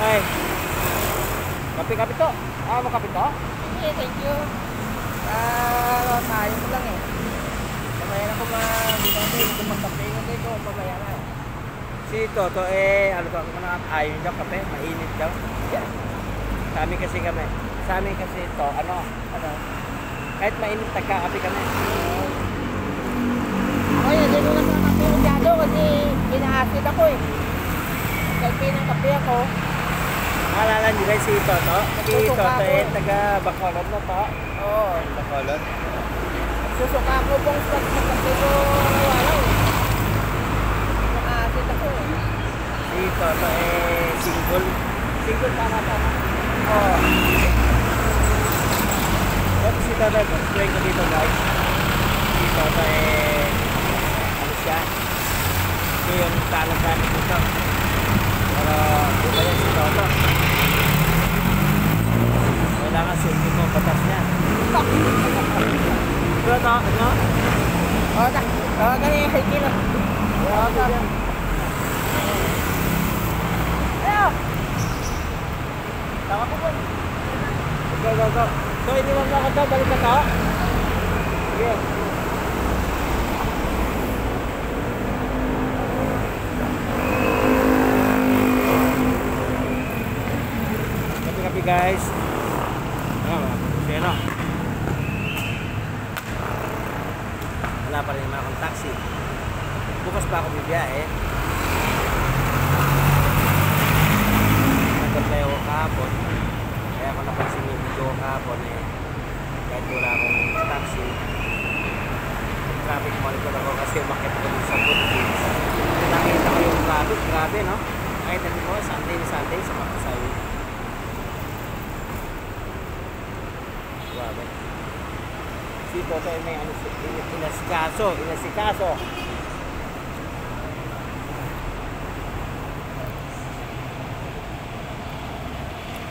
Ay. Kape-kape to. Mo kape to? Okay, thank you. Tayo mo lang eh. Mamaya na ko magkape mo dito. Mamaya na. Si Toto ano to, ayaw niya kape, mainit daw. Yeah. Sa amin kasi ito, ano, kahit mainit nagkakape kami. Ako yun, hindi ko nagkakape masyado kasi ina-acid ako eh. Kalpi ng kape ako. Maalala niyo guys si Toto? Si Toto taga Bacolod na to. Oo. Bacolod. Susuka ko pong sa kape ko wala eh. Ina-acid ako eh. Si Toto single. Single tama. Oo. Pero si Toto, explain ko dito guys. Si Toto ano siya? Ito yung talagang dito. Pero iba yan si Toto. Kailangan sundin mo batas niya. Toto, ano? Oo, ganyan yung kilo. Oo, sabi. Ayaw! Tama ko po. Go. So, iniwan mo ako to, balik ka to. Sige. Kapi-kapi guys. Sino? Wala pa rin naman akong taxi. Bukas pa ako bibiyahe. Nagkantay ako kahapon. Kaya ako napansin yung video ko kahapon kahit wala akong taxi. Traffic monitor ako kasi umakit ko sa footbridge. Nakita ko yung traffic, grabe no? Nakita niyo ko, Sunday sa Mapasay. Grabe. Si Toto may inasikaso.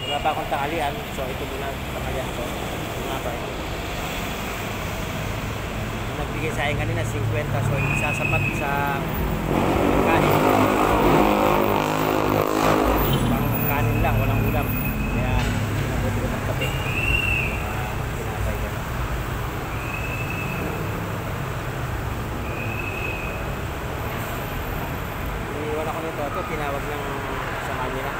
Wala pa akong tanghalian, so ito muna tanghalian ko. Nagbigay sa akin kanina 50, so hindi sasapat sa kanin. Pang kanin lang, walang ulam. Kaya nabuti ko ng kape. Pinatay ko na. Iniwan ako nito, tinawag ng sa kanila.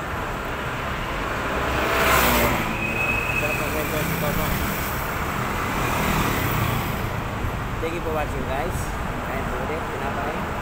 Thank you for watching guys. Kain po ulit. Pinapay.